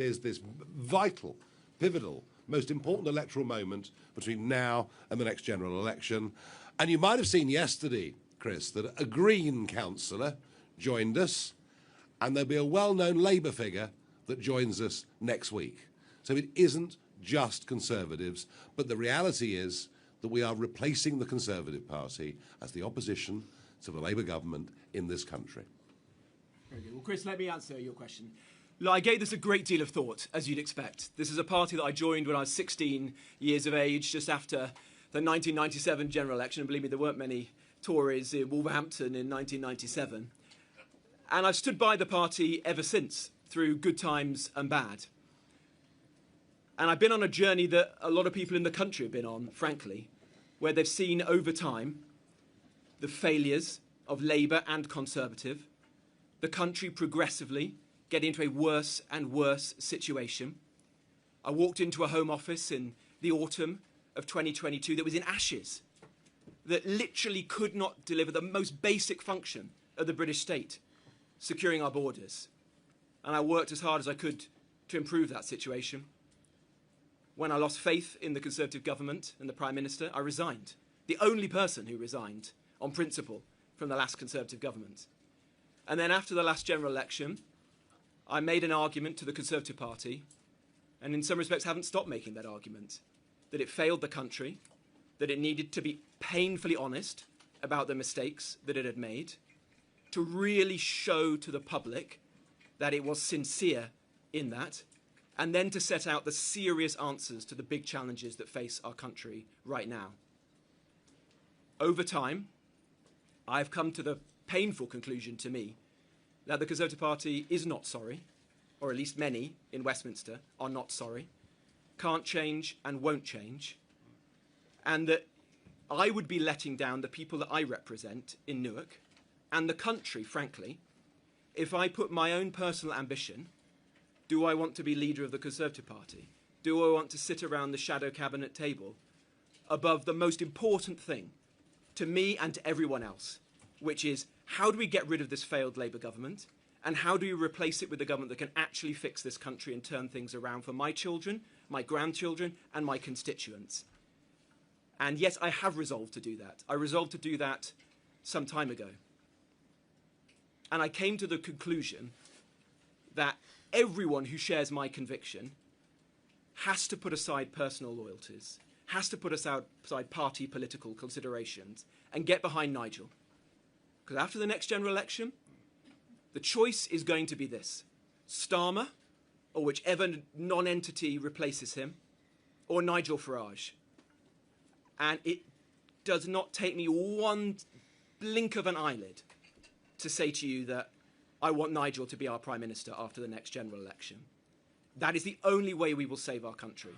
is this vital, pivotal, most important electoral moment between now and the next general election. And you might have seen yesterday, Chris, that a Green councillor joined us, and there'll be a well-known Labour figure that joins us next week. So it isn't just Conservatives, but the reality is that we are replacing the Conservative Party as the opposition to the Labour government in this country. Very good. Well, Chris, let me answer your question. Look, I gave this a great deal of thought, as you'd expect. This is a party that I joined when I was 16 years of age, just after the 1997 general election. And believe me, there weren't many Tories in Wolverhampton in 1997. And I've stood by the party ever since, through good times and bad. And I've been on a journey that a lot of people in the country have been on, frankly, where they've seen over time the failures of Labour and Conservative, the country progressively get into a worse and worse situation. I walked into a Home Office in the autumn of 2022 that was in ashes, that literally could not deliver the most basic function of the British state, securing our borders. And I worked as hard as I could to improve that situation. When I lost faith in the Conservative government and the Prime Minister, I resigned. The only person who resigned on principle from the last Conservative government. And then after the last general election, I made an argument to the Conservative Party, and in some respects haven't stopped making that argument, that it failed the country, that it needed to be painfully honest about the mistakes that it had made, to really show to the public that it was sincere in that, and then to set out the serious answers to the big challenges that face our country right now. Over time, I've come to the painful conclusion to me that the Conservative Party is not sorry, or at least many in Westminster are not sorry, can't change and won't change, and that I would be letting down the people that I represent in Newark and the country, frankly, if I put my own personal ambition. Do I want to be leader of the Conservative Party? Do I want to sit around the shadow cabinet table above the most important thing to me and to everyone else, which is how do we get rid of this failed Labour government, and how do we replace it with a government that can actually fix this country and turn things around for my children, my grandchildren, and my constituents? And yes, I have resolved to do that. I resolved to do that some time ago. And I came to the conclusion that everyone who shares my conviction has to put aside personal loyalties, has to put aside party political considerations, and get behind Nigel. Because after the next general election, the choice is going to be this: Starmer, or whichever non-entity replaces him, or Nigel Farage. And it does not take me one blink of an eyelid to say to you that I want Nigel to be our Prime Minister after the next general election. That is the only way we will save our country.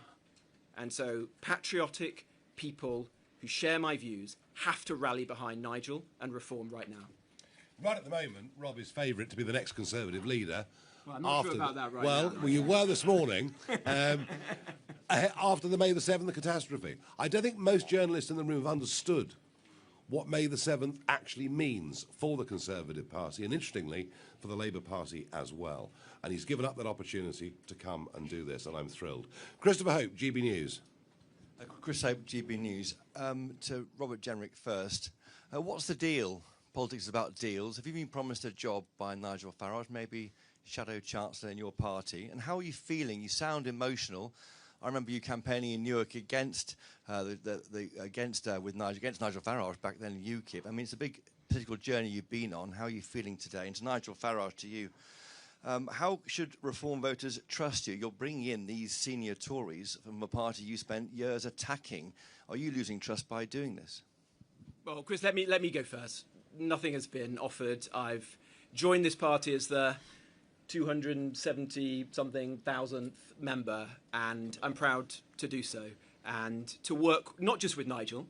And so patriotic people who share my views have to rally behind Nigel and reform right now. Right at the moment, Rob is favourite to be the next Conservative leader. Well, I'm not sure about that right now. Well, you were this morning, after the May the 7th catastrophe. I don't think most journalists in the room have understood what May the 7th actually means for the Conservative Party, and interestingly, for the Labour Party as well. And he's given up that opportunity to come and do this, and I'm thrilled. Christopher Hope, GB News. Chris Hope, GB News. To Robert Jenrick first. What's the deal? Politics is about deals. Have you been promised a job by Nigel Farage, maybe Shadow Chancellor in your party? And how are you feeling? You sound emotional. I remember you campaigning in Newark against Nigel Farage back then in UKIP. I mean, it's a big political journey you've been on. How are you feeling today? And to Nigel Farage, to you, how should Reform voters trust you? You're bringing in these senior Tories from a party you spent years attacking. Are you losing trust by doing this? Well, Chris, let me go first. Nothing has been offered. I've joined this party as the 270-something thousandth member, and I'm proud to do so. And to work not just with Nigel,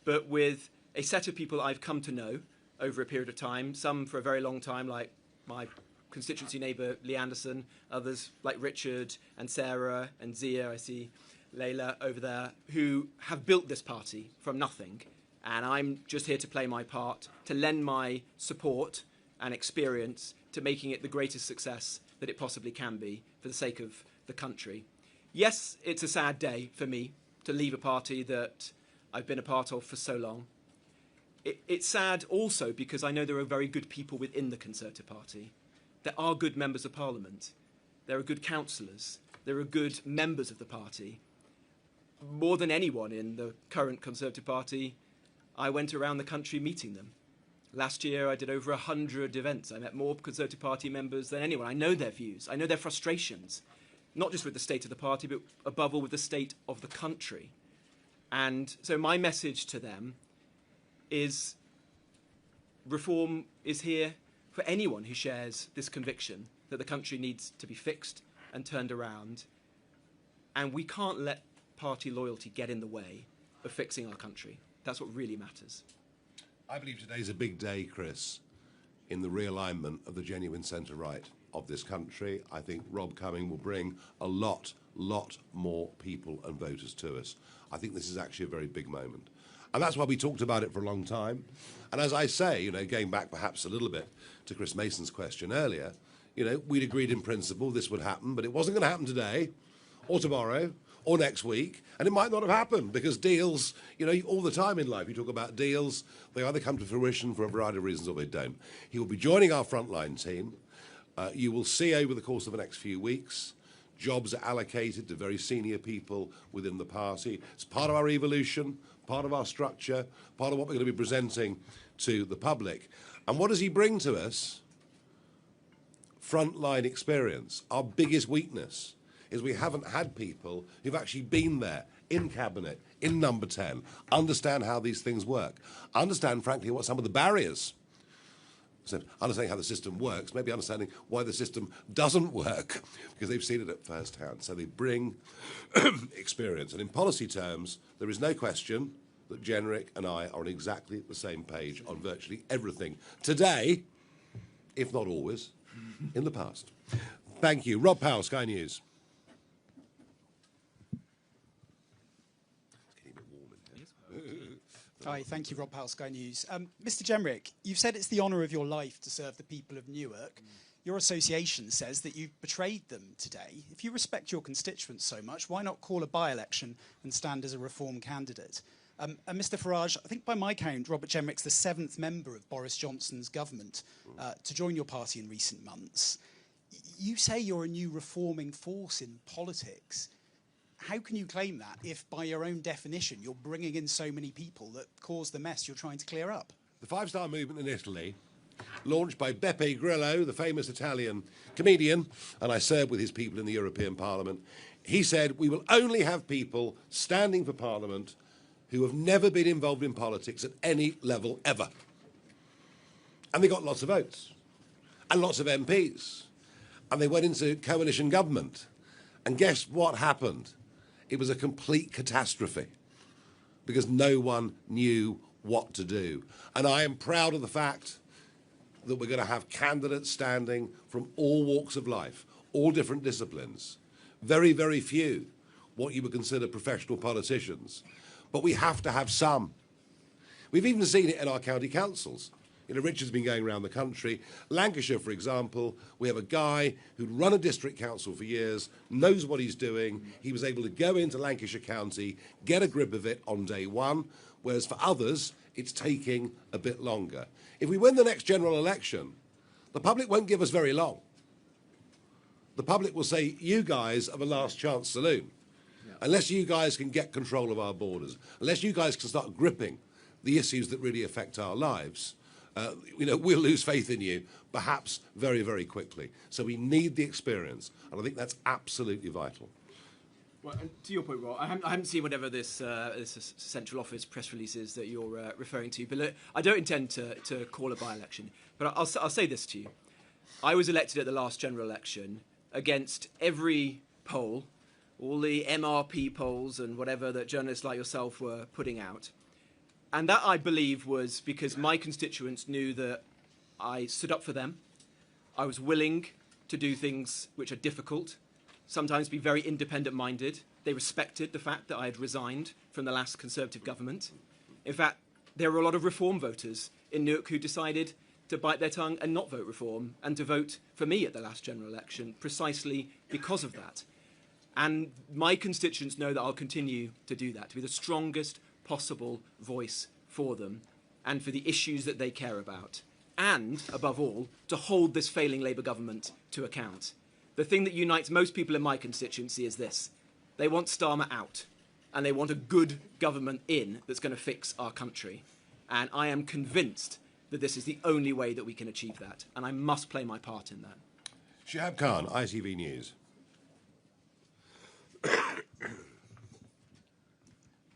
but with a set of people I've come to know over a period of time, some for a very long time, like my constituency neighbour Lee Anderson, others like Richard and Sarah and Zia, I see Layla over there, who have built this party from nothing. And I'm just here to play my part, to lend my support and experience to making it the greatest success that that it possibly can be for the sake of the country. Yes, it's a sad day for me to leave a party that I've been a part of for so long. It's sad also because I know there are very good people within the Conservative Party. There are good members of Parliament. There are good councillors. There are good members of the party. More than anyone in the current Conservative Party, I went around the country meeting them. Last year, I did over 100 events. I met more Conservative Party members than anyone. I know their views. I know their frustrations, not just with the state of the party, but above all with the state of the country. And so my message to them is reform is here for anyone who shares this conviction that the country needs to be fixed and turned around. And we can't let party loyalty get in the way of fixing our country. That's what really matters. I believe today's a big day, Chris, in the realignment of the genuine centre-right of this country. I think Rob Cumming will bring a lot more people and voters to us. I think this is actually a very big moment. And that's why we talked about it for a long time. And as I say, you know, going back perhaps a little bit to Chris Mason's question earlier, you know, we'd agreed in principle this would happen, but it wasn't going to happen today or tomorrow or next week, and it might not have happened because deals, you know, all the time in life you talk about deals, they either come to fruition for a variety of reasons or they don't. He will be joining our frontline team. You will see over the course of the next few weeks, jobs are allocated to very senior people within the party. It's part of our evolution, part of our structure, part of what we're going to be presenting to the public. And what does he bring to us? Frontline experience. Our biggest weakness is we haven't had people who've actually been there, in Cabinet, in Number 10, understand how these things work, understand, frankly, what some of the barriers. So understanding how the system works, maybe understanding why the system doesn't work, because they've seen it at first hand. So they bring experience. And in policy terms, there is no question that Jenrick and I are on exactly the same page on virtually everything today, if not always, in the past. Thank you. Rob Powell, Sky News. Hi, thank you, Rob Powell, Sky News. Mr. Jenrick, you've said it's the honour of your life to serve the people of Newark. Your association says that you've betrayed them today. If you respect your constituents so much, why not call a by-election and stand as a Reform candidate? And Mr. Farage, I think by my count, Robert Jenrick's the 7th member of Boris Johnson's government to join your party in recent months. You say you're a new reforming force in politics. How can you claim that if, by your own definition, you're bringing in so many people that cause the mess you're trying to clear up? The Five-Star Movement in Italy, launched by Beppe Grillo, the famous Italian comedian, and I served with his people in the European Parliament, he said, we will only have people standing for Parliament who have never been involved in politics at any level ever. And they got lots of votes, and lots of MPs, and they went into coalition government. And guess what happened? It was a complete catastrophe because no one knew what to do. And I am proud of the fact that we're going to have candidates standing from all walks of life, all different disciplines. Very, very few what you would consider professional politicians. But we have to have some. We've even seen it in our county councils. You know, Richard's been going around the country. Lancashire, for example, we have a guy who'd run a district council for years, knows what he's doing. He was able to go into Lancashire County, get a grip of it on day one, whereas for others, it's taking a bit longer. If we win the next general election, the public won't give us very long. The public will say, you guys are the last chance saloon. Unless you guys can get control of our borders, unless you guys can start gripping the issues that really affect our lives, you know, we'll lose faith in you, perhaps very, very quickly. So we need the experience, and I think that's absolutely vital. Well, and to your point, Rob, I haven't seen whatever this central office press release is that you're referring to, but look, I don't intend to call a by-election. But I'll say this to you. I was elected at the last general election against every poll, all the MRP polls and whatever that journalists like yourself were putting out. And that, I believe, was because my constituents knew that I stood up for them. I was willing to do things which are difficult, sometimes be very independent-minded. They respected the fact that I had resigned from the last Conservative government. In fact, there were a lot of Reform voters in Newark who decided to bite their tongue and not vote reform and to vote for me at the last general election precisely because of that. And my constituents know that I'll continue to do that, to be the strongest possible voice for them and for the issues that they care about. And, above all, to hold this failing Labour government to account. The thing that unites most people in my constituency is this. They want Starmer out, and they want a good government in that's going to fix our country. And I am convinced that this is the only way that we can achieve that, and I must play my part in that. Shihab Khan, ITV News.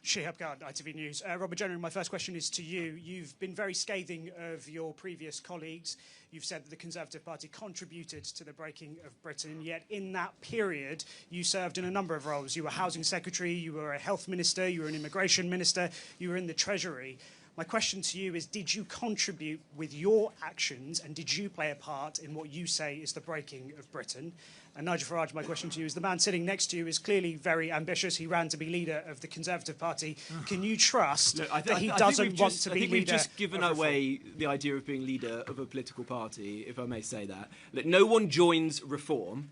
Shihab Khan, ITV News. Robert Jenrick, my first question is to you. You've been very scathing of your previous colleagues. You've said that the Conservative Party contributed to the breaking of Britain, yet in that period you served in a number of roles. You were Housing Secretary, you were a Health Minister, you were an Immigration Minister, you were in the Treasury. My question to you is, did you contribute with your actions and did you play a part in what you say is the breaking of Britain? And Nigel Farage, my question to you is, the man sitting next to you is clearly very ambitious. He ran to be leader of the Conservative Party. Can you trust that he doesn't want to be leader? I think we've just given away the idea of being leader of a political party, if I may say that. Look, no one joins reform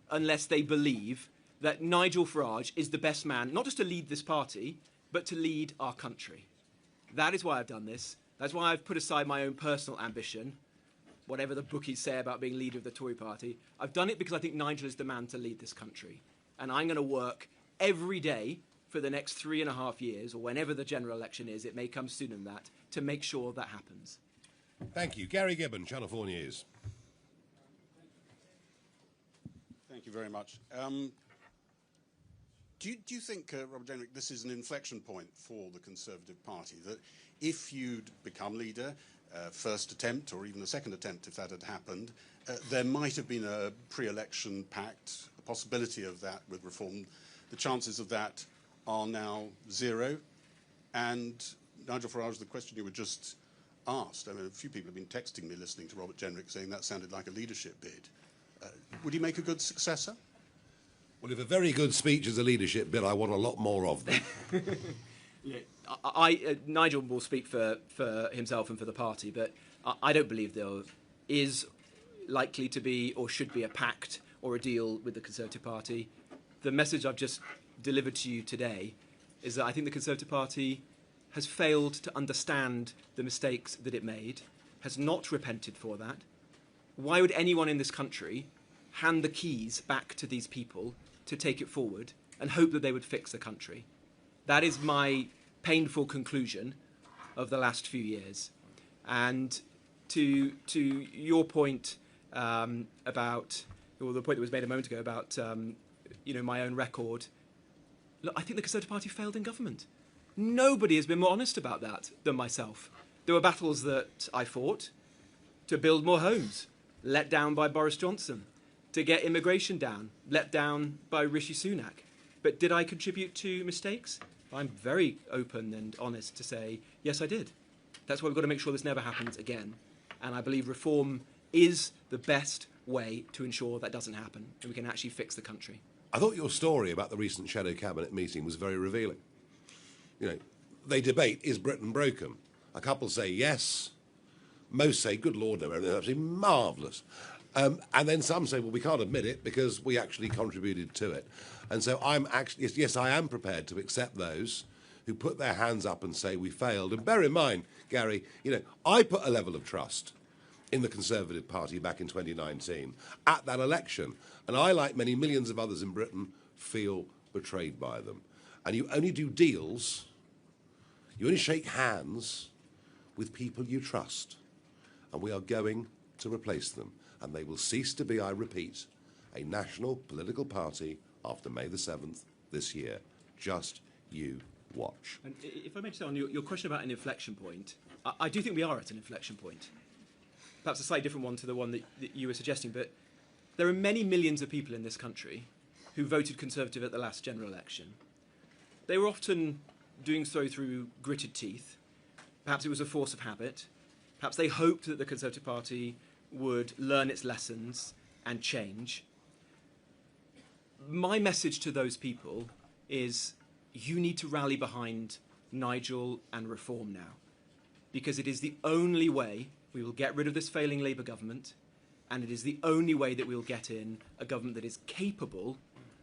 unless they believe that Nigel Farage is the best man, not just to lead this party, but to lead our country. That is why I've done this. That's why I've put aside my own personal ambition, whatever the bookies say about being leader of the Tory party. I've done it because I think Nigel is the man to lead this country. And I'm going to work every day for the next 3.5 years, or whenever the general election is, it may come sooner than that, to make sure that happens. Thank you. Gary Gibbon, Channel 4 News. Thank you very much. Do you think, Robert Jenrick, this is an inflection point for the Conservative Party, that if you'd become leader, first attempt or even a second attempt if that had happened, there might have been a pre-election pact, a possibility of that with reform. The chances of that are now zero. And Nigel Farage, the question you were just asked, I mean, a few people have been texting me listening to Robert Jenrick saying that sounded like a leadership bid. Would he make a good successor? Well, if a very good speech is a leadership bid, I want a lot more of them. Nigel will speak for himself and for the party, but I don't believe there is likely to be or should be a pact or a deal with the Conservative Party. The message I've just delivered to you today is that I think the Conservative Party has failed to understand the mistakes that it made, has not repented for that. Why would anyone in this country hand the keys back to these people to take it forward and hope that they would fix the country? That is my painful conclusion of the last few years. And to your point about, or the point that was made a moment ago about my own record, look, I think the Conservative Party failed in government. Nobody has been more honest about that than myself. There were battles that I fought to build more homes, let down by Boris Johnson, to get immigration down, let down by Rishi Sunak. But did I contribute to mistakes? I'm very open and honest to say, yes, I did. That's why we've got to make sure this never happens again. And I believe reform is the best way to ensure that doesn't happen and we can actually fix the country. I thought your story about the recent Shadow Cabinet meeting was very revealing. You know, they debate, is Britain broken? A couple say yes. Most say, good Lord, no, everything's absolutely marvellous. And then some say, well, we can't admit it because we actually contributed to it. And so I'm actually, yes, I am prepared to accept those who put their hands up and say we failed. And bear in mind, Gary, I put a level of trust in the Conservative Party back in 2019 at that election. And I, like many millions of others in Britain, feel betrayed by them. And you only do deals, you only shake hands with people you trust. And we are going to replace them. And they will cease to be, I repeat, a national political party after May the 7th this year. Just you watch. And if I may just say on your question about an inflection point, I do think we are at an inflection point. Perhaps a slightly different one to the one that you were suggesting, but there are many millions of people in this country who voted Conservative at the last general election. They were often doing so through gritted teeth. Perhaps it was a force of habit. Perhaps they hoped that the Conservative Party would learn its lessons and change. My message to those people is you need to rally behind Nigel and reform now, because it is the only way We will get rid of this failing Labour government, and it is the only way that we will get in a government that is capable,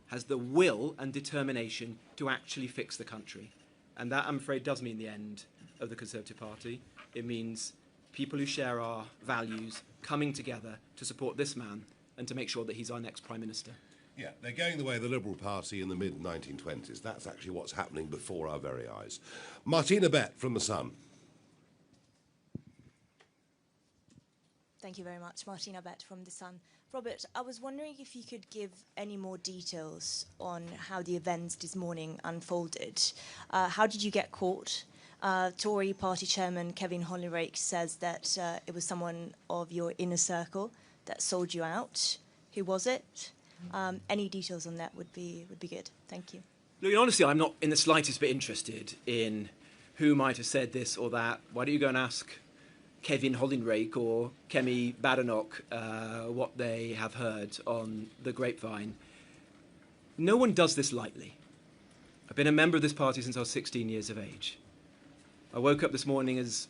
has the will and determination to actually fix the country. And that, I'm afraid, does mean the end of the Conservative Party. It means people who share our values coming together to support this man and to make sure that he's our next Prime Minister. Yeah, they're going the way of the Liberal Party in the mid-1920s. That's actually what's happening before our very eyes. Martina Bett from The Sun. Thank you very much. Martina Bett from The Sun. Robert, I was wondering if you could give any more details on how the events this morning unfolded. How did you get caught? Tory party chairman Kevin Hollyrake says that it was someone of your inner circle that sold you out. Who was it? Any details on that would be good. Thank you. Look, honestly, I'm not in the slightest bit interested in who might have said this or that. Why don't you go and ask Kevin Hollyrake or Kemi Badenoch what they have heard on the grapevine? No one does this lightly. I've been a member of this party since I was 16 years of age. I woke up this morning as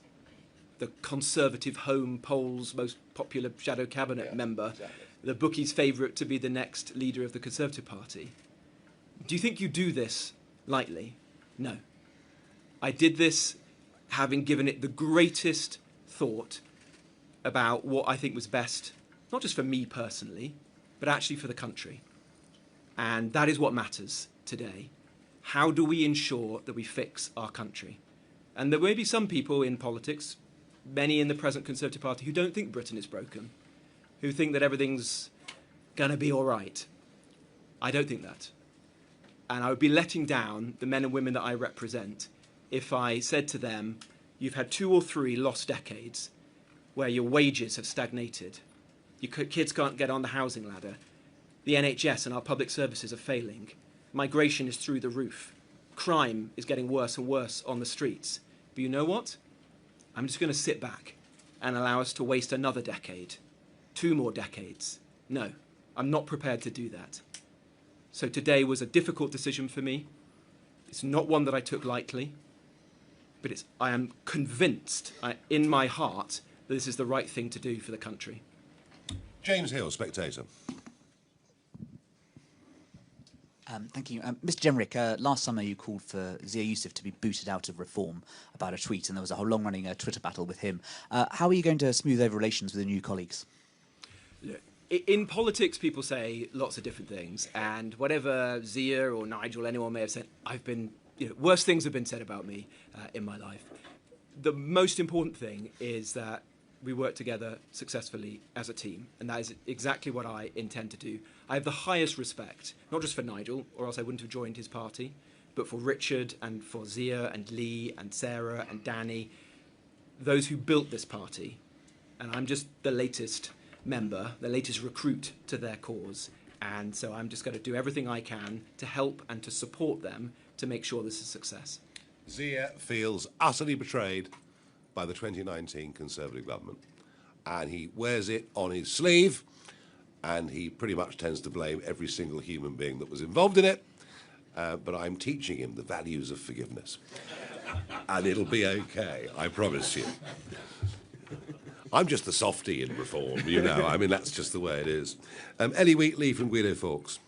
the Conservative Home Poll's most popular shadow cabinet member, exactly. The bookie's favourite to be the next leader of the Conservative Party. Do you think you do this lightly? No. I did this having given it the greatest thought about what I think was best, not just for me personally, but actually for the country. And that is what matters today. How do we ensure that we fix our country? And there may be some people in politics, many in the present Conservative Party, who don't think Britain is broken, who think that everything's going to be all right. I don't think that. And I would be letting down the men and women that I represent if I said to them, you've had 2 or 3 lost decades where your wages have stagnated, your kids can't get on the housing ladder, the NHS and our public services are failing, migration is through the roof, crime is getting worse and worse on the streets. But you know what? I'm just going to sit back and allow us to waste another decade, 2 more decades. No, I'm not prepared to do that. So today was a difficult decision for me. It's not one that I took lightly, but I am convinced in my heart that this is the right thing to do for the country. James Hill, Spectator. Thank you. Mr. Jenrick, last summer you called for Zia Youssef to be booted out of Reform about a tweet, and there was a whole long-running Twitter battle with him. How are you going to smooth over relations with the new colleagues? Look, in politics, people say lots of different things, and whatever Zia or Nigel, anyone may have said, worse things have been said about me in my life. The most important thing is that we work together successfully as a team, and that is exactly what I intend to do. I have the highest respect, not just for Nigel, or else I wouldn't have joined his party, but for Richard and for Zia and Lee and Sarah and Danny, those who built this party. And I'm just the latest member, the latest recruit to their cause. And so I'm just going to do everything I can to help and to support them to make sure this is a success. Zia feels utterly betrayed by the 2019 Conservative government. And he wears it on his sleeve, and he pretty much tends to blame every single human being that was involved in it. But I'm teaching him the values of forgiveness. And it'll be okay, I promise you. I'm just the softie in Reform, you know. I mean, that's just the way it is. Ellie Wheatley from Guido Fawkes.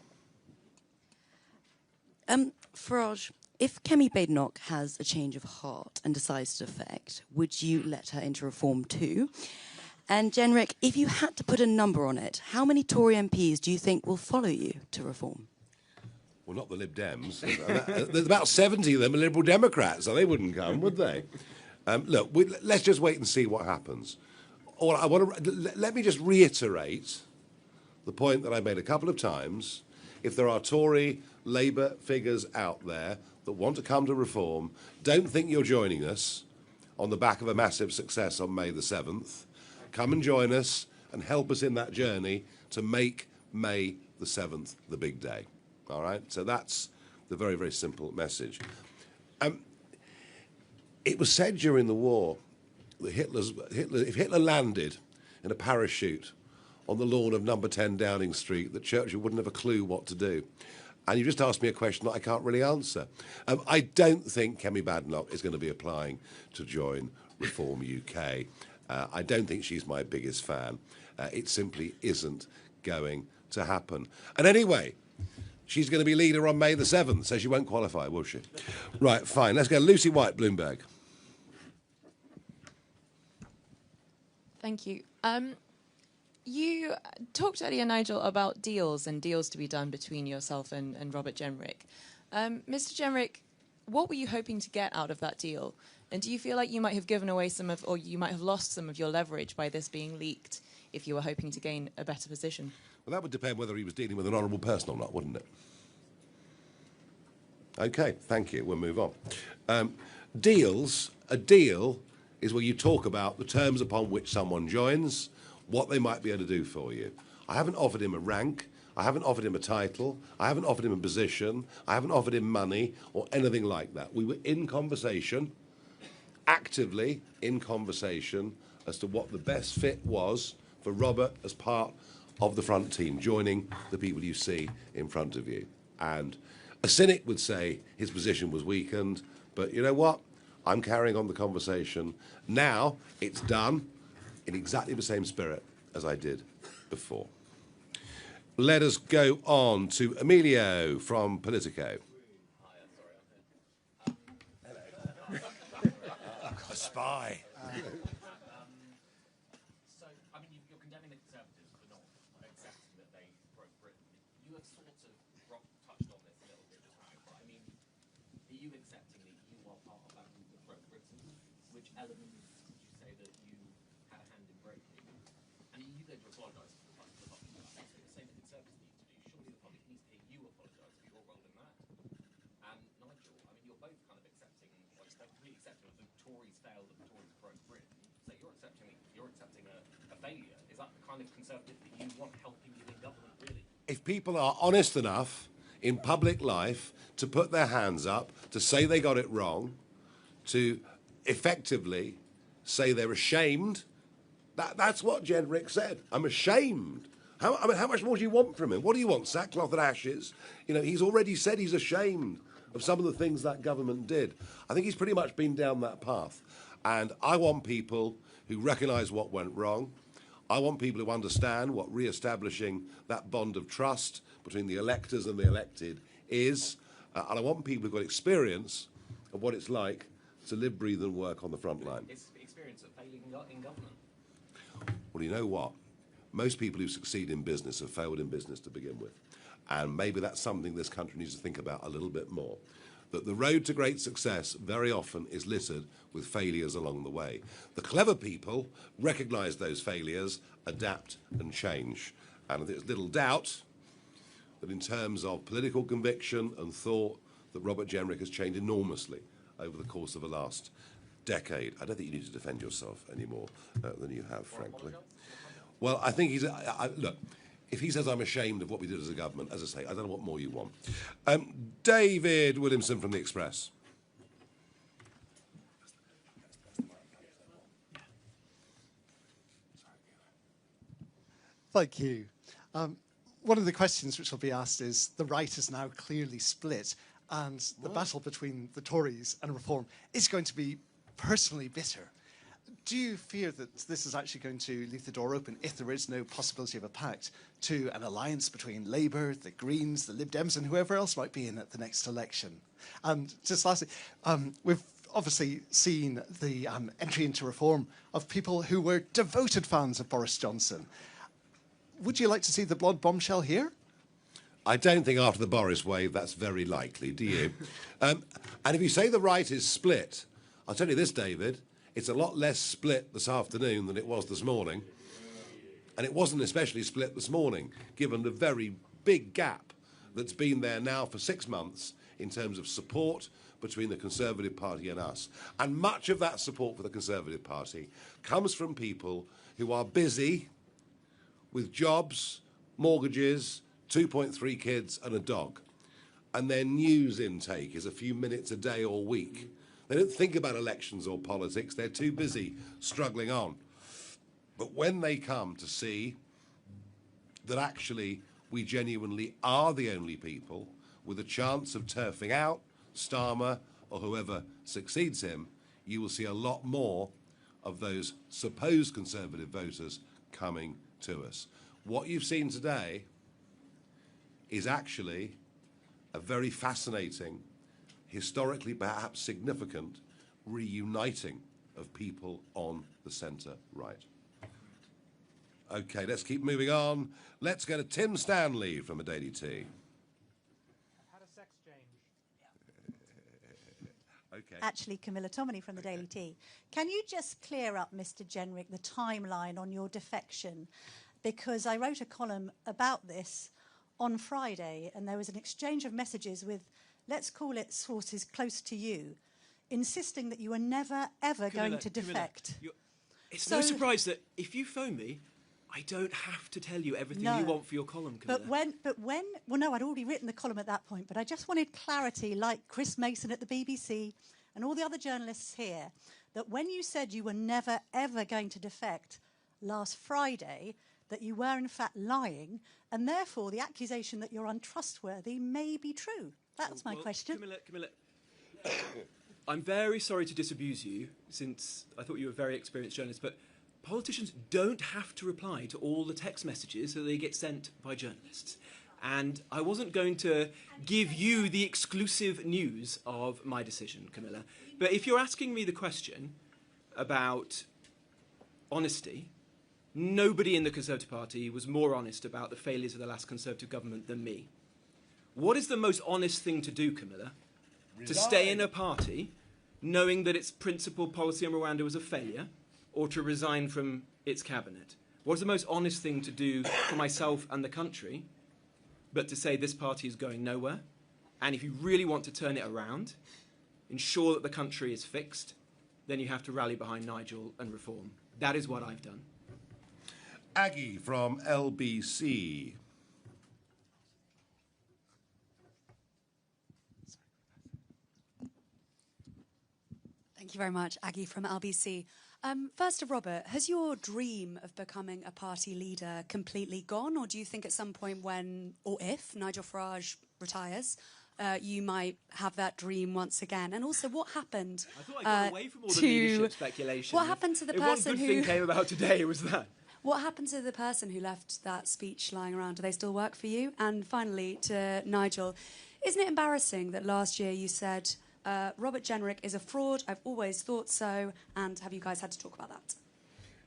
Farage, if Kemi Badenoch has a change of heart and decides to defect, would you let her into Reform too? And Jenrick, if you had to put a number on it, how many Tory MPs do you think will follow you to Reform? Well, not the Lib Dems. There's about 70 of them are Liberal Democrats, so they wouldn't come, would they? Look, let's just wait and see what happens. Let me just reiterate the point that I made a couple of times. If there are Tory, Labour figures out there that want to come to Reform, don't think you're joining us on the back of a massive success on May the 7th. Come and join us and help us in that journey to make May the 7th the big day. All right? So that's the very, very simple message. It was said during the war that if Hitler landed in a parachute on the lawn of number 10 Downing Street, that Churchill wouldn't have a clue what to do. And you just asked me a question that I can't really answer. I don't think Kemi Badenoch is going to be applying to join Reform UK. I don't think she's my biggest fan. It simply isn't going to happen. And anyway, she's going to be leader on May the 7th, so she won't qualify, will she? Right, fine. Let's go. Lucy White, Bloomberg. Thank you. You talked earlier, Nigel, about deals and deals to be done between yourself and Robert Jenrick. Mr. Jenrick, what were you hoping to get out of that deal? And do you feel like you might have given away some of, or you might have lost some of your leverage by this being leaked if you were hoping to gain a better position? Well, that would depend whether he was dealing with an honourable person or not, wouldn't it? OK, thank you. We'll move on. Deals. A deal is where you talk about the terms upon which someone joins, what they might be able to do for you. I haven't offered him a rank. I haven't offered him a title. I haven't offered him a position. I haven't offered him money or anything like that. We were in conversation, actively in conversation, as to what the best fit was for Robert as part of the front team, joining the people you see in front of you. And a cynic would say his position was weakened, but you know what? I'm carrying on the conversation. Now it's done in exactly the same spirit as I did before. Let us go on to Emilio from Politico. A spy. So, I mean, you're condemning the Conservatives for not accepting that they broke Britain. You have sort of touched on this a little bit just now, but I mean, are you accepting that you are part of that group that broke Britain? Which elements would you say that you had a hand in breaking? And are you going to apologise to the public? That's what you're saying the Conservatives need to do. Surely the public needs to hear you apologise for your role in that. And Nigel, I mean, you're both kind of accepting, well, you're completely accepting that the Tories failed, that the Tories broke Britain. So you're accepting a failure. Is that the kind of Conservative that you want helping you in government, really? If people are honest enough in public life to put their hands up, to say they got it wrong, to effectively say they're ashamed, that's what Jenrick said. I'm ashamed. How much more do you want from him? What do you want, sackcloth and ashes? You know, he's already said he's ashamed of some of the things that government did. I think he's pretty much been down that path. And I want people who recognise what went wrong. I want people who understand what re-establishing that bond of trust between the electors and the elected is. And I want people who've got experience of what it's like to live, breathe and work on the front line. It's the experience of failing in government. Well, you know what? Most people who succeed in business have failed in business to begin with. And maybe that's something this country needs to think about a little bit more. That the road to great success very often is littered with failures along the way. The clever people recognise those failures, adapt and change. And there's little doubt that in terms of political conviction and thought, that Robert Jenrick has changed enormously over the course of the last decade. I don't think you need to defend yourself any more than you have, frankly. Well, I think he's... look, if he says I'm ashamed of what we did as a government, as I say, I don't know what more you want. David Williamson from The Express. Thank you. One of the questions which will be asked is, the right is now clearly split, and the battle between the Tories and Reform is going to be personally bitter. Do you fear that this is actually going to leave the door open, if there is no possibility of a pact, to an alliance between Labour, the Greens, the Lib Dems and whoever else might be in at the next election? And just lastly, we've obviously seen the entry into Reform of people who were devoted fans of Boris Johnson. Would you like to see the blonde bombshell here? I don't think after the Boris wave that's very likely, do you? And if you say the right is split, I'll tell you this, David, it's a lot less split this afternoon than it was this morning. And it wasn't especially split this morning, given the very big gap that's been there now for 6 months in terms of support between the Conservative Party and us. And much of that support for the Conservative Party comes from people who are busy with jobs, mortgages, 2.3 kids and a dog. And their news intake is a few minutes a day or week. They don't think about elections or politics. They're too busy struggling on. But when they come to see that actually we genuinely are the only people with a chance of turfing out Starmer or whoever succeeds him, you will see a lot more of those supposed Conservative voters coming to us. What you've seen today is actually a very fascinating, historically perhaps significant, reuniting of people on the centre right. Okay, let's keep moving on. Let's go to Tim Stanley from the Daily Tea. Had a sex change. Okay. Actually, Camilla Tominey from the Daily Tea. Can you just clear up, Mr. Jenrick, the timeline on your defection? Because I wrote a column about this on Friday, and there was an exchange of messages with, let's call it sources close to you, insisting that you were never, ever going to defect. It's no surprise that if you phone me, I don't have to tell you everything you want for your column, Camilla. Well, no, I'd already written the column at that point, but I just wanted clarity, like Chris Mason at the BBC and all the other journalists here, that when you said you were never, ever going to defect last Friday, that you were in fact lying, and therefore the accusation that you're untrustworthy may be true. That's my question. Camilla, I'm very sorry to disabuse you, since I thought you were a very experienced journalist, but politicians don't have to reply to all the text messages that they get sent by journalists. And I wasn't going to give you the exclusive news of my decision, Camilla. But if you're asking me the question about honesty, nobody in the Conservative Party was more honest about the failures of the last Conservative government than me. What is the most honest thing to do, Camilla? To stay in a party knowing that its principal policy on Rwanda was a failure, or to resign from its cabinet? What is the most honest thing to do for myself and the country but to say this party is going nowhere? And if you really want to turn it around, ensure that the country is fixed, then you have to rally behind Nigel and reform. That is what I've done. Aggie from LBC. Thank you very much, Aggie from LBC. First to Robert, has your dream of becoming a party leader completely gone, or do you think at some point when, or if, Nigel Farage retires, you might have that dream once again? And also, what happened I thought I got away from all the leadership speculation. What happened to the person If one good who... thing came about today, it was that. What happened to the person who left that speech lying around? Do they still work for you? And finally, to Nigel, isn't it embarrassing that last year you said... Robert Jenrick is a fraud, I've always thought so, and have you guys had to talk about that?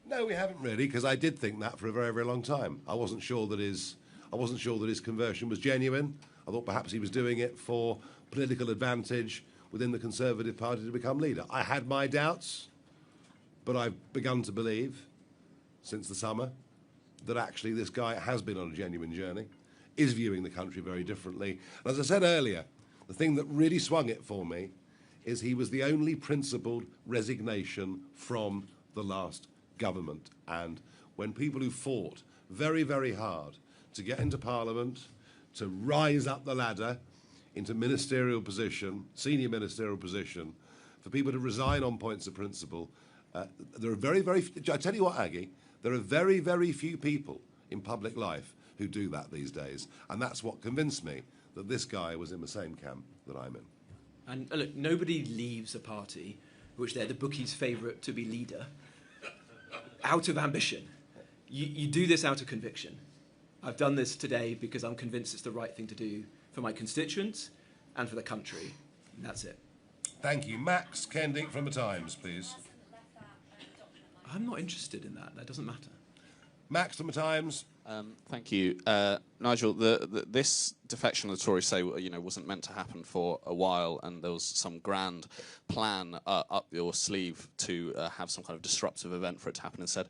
No, we haven't really, because I did think that for a very, very long time. I wasn't sure that his conversion was genuine. I thought perhaps he was doing it for political advantage within the Conservative Party to become leader. I had my doubts, but I've begun to believe since the summer that actually this guy has been on a genuine journey, is viewing the country very differently. And as I said earlier, the thing that really swung it for me is he was the only principled resignation from the last government. And when people who fought very, very hard to get into Parliament, to rise up the ladder into ministerial position, senior ministerial position, for people to resign on points of principle, there are very, very, I tell you what, Aggie, there are very, very few people in public life who do that these days. And that's what convinced me that this guy was in the same camp that I'm in. And look, nobody leaves a party which they're the bookies' favourite to be leader out of ambition. You do this out of conviction. I've done this today because I'm convinced it's the right thing to do for my constituents and for the country. And that's it. Thank you. Max Kendick from The Times, please. I'm not interested in that. That doesn't matter. Max from The Times. Thank you, Nigel. This defection, the Tories say, wasn't meant to happen for a while, and there was some grand plan up your sleeve to have some kind of disruptive event for it to happen. Instead,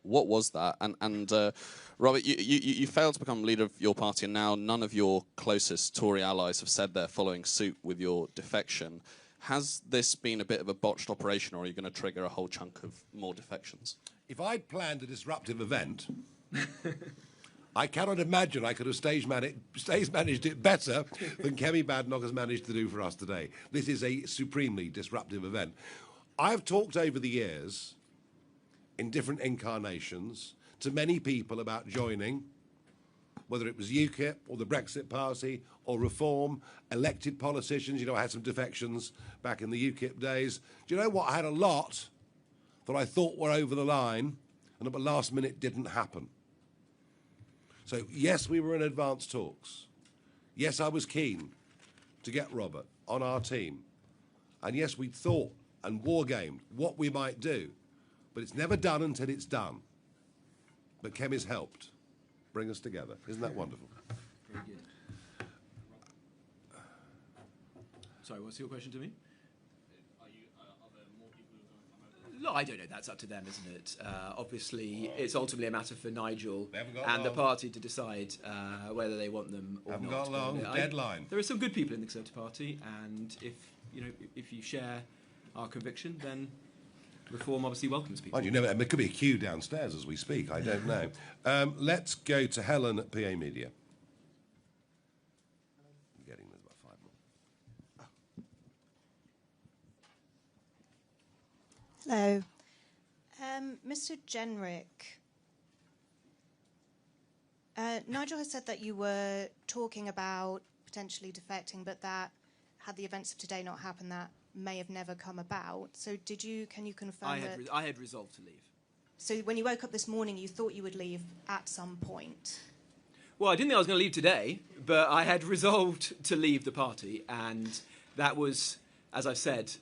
what was that? And Robert, you failed to become leader of your party, and now none of your closest Tory allies have said they're following suit with your defection. Has this been a bit of a botched operation, or are you going to trigger a whole chunk of more defections? If I'd planned a disruptive event, I cannot imagine I could have stage managed it better than Kemi Badenoch has managed to do for us today. This is a supremely disruptive event. I've talked over the years, in different incarnations, to many people about joining, whether it was UKIP or the Brexit Party or Reform, elected politicians. I had some defections back in the UKIP days. Do you know what? I had a lot that I thought were over the line and at the last minute didn't happen. So, yes, we were in advanced talks. Yes, I was keen to get Robert on our team. And yes, we thought and wargamed what we might do. But it's never done until it's done. But Kemi's helped bring us together. Isn't that wonderful? Very good. Sorry, what's your question to me? No, I don't know. That's up to them, isn't it? Obviously, it's ultimately a matter for Nigel and the party to decide whether they want them or Haven't not. got long. Deadline. There are some good people in the Conservative Party, and if you share our conviction, then Reform obviously welcomes people. Mind you, there could be a queue downstairs as we speak. I don't know. Let's go to Helen at PA Media. I'm getting there's about 5 more. Hello. Mr. Jenrick, Nigel has said that you were talking about potentially defecting, but that had the events of today not happened, that may have never come about. So can you confirm that? I had resolved to leave. So when you woke up this morning, you thought you would leave at some point? Well, I didn't think I was going to leave today, but I had resolved to leave the party, and that was, as I've said,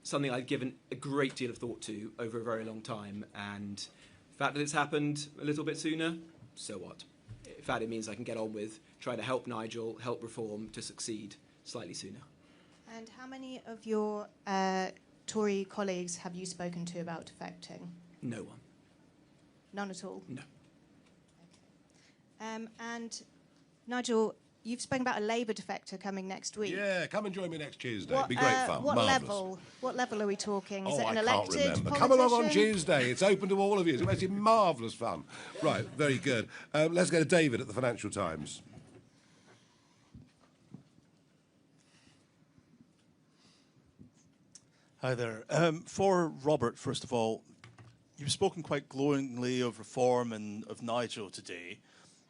something I'd given a great deal of thought to over a very long time, and the fact that it's happened a little bit sooner, so what? In fact, it means I can get on with trying to help Nigel, help Reform to succeed slightly sooner. And how many of your Tory colleagues have you spoken to about defecting? No one. None at all? No. Okay. And Nigel, you've spoken about a Labour defector coming next week. Yeah, come and join me next Tuesday. It'd be great fun. What Marvellous. level? What level are we talking? Is Oh, it an I elected can't remember. politician? Come along on Tuesday. It's open to all of you. It's actually marvellous fun. Right, very good. Let's go to David at the Financial Times. Hi there. For Robert, first of all, you've spoken quite glowingly of Reform and of Nigel today,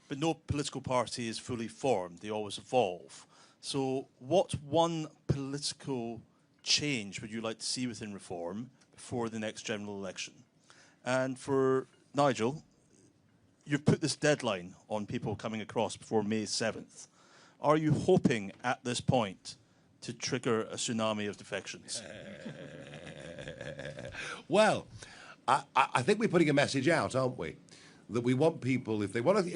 but no political party is fully formed. They always evolve. So what one political change would you like to see within Reform before the next general election? And for Nigel, you've put this deadline on people coming across before May 7th. Are you hoping at this point to trigger a tsunami of defections? Well, I think we're putting a message out, aren't we? That we want people, if they want to,